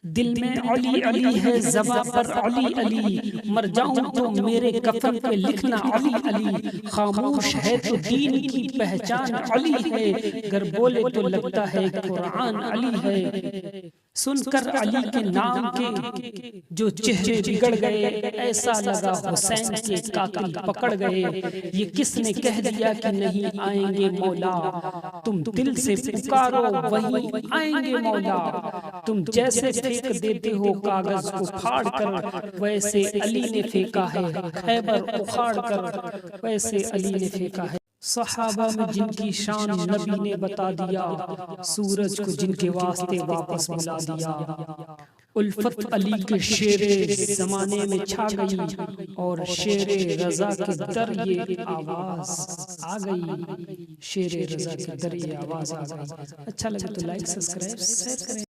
دل میں علی علی ہے، زباں پر علی علی، مر جاؤں تو میرے کفن پہ لکھنا علی علی۔ خاموش ہے تو دین کی پہچان علی ہے، گر بولے تو لگتا ہے قرآن علی ہے۔ سن کر علی کے نام کے جو چہرے بگڑ گئے، ایسا لگا حسین کے قاتل پکڑ گئے۔ یہ کس نے کہہ دیا کہ نہیں آئیں گے مولا، تم دل سے پکارو وہیں آئیں گے مولا۔ تم جیسے پھینک دیتے ہو کاغذ کو پھاڑ کر، ویسے علی نے پھینکا ہے خیبر اکھاڑ کر، ویسے علی نے پھینکا ہے۔ صحابہ میں جن کی شان نبی نے بتا دیا، سورج کو جن کے واسطے واپس بلا دیا۔ الفت علی کے شیر زمانے میں چھا گئی، اور شیر رضا کے در یہ آواز آ گئی، شیر رضا کے در یہ آواز آ گئی۔ اچھا لگے تو لائک سبسکرائب شیئر کریں۔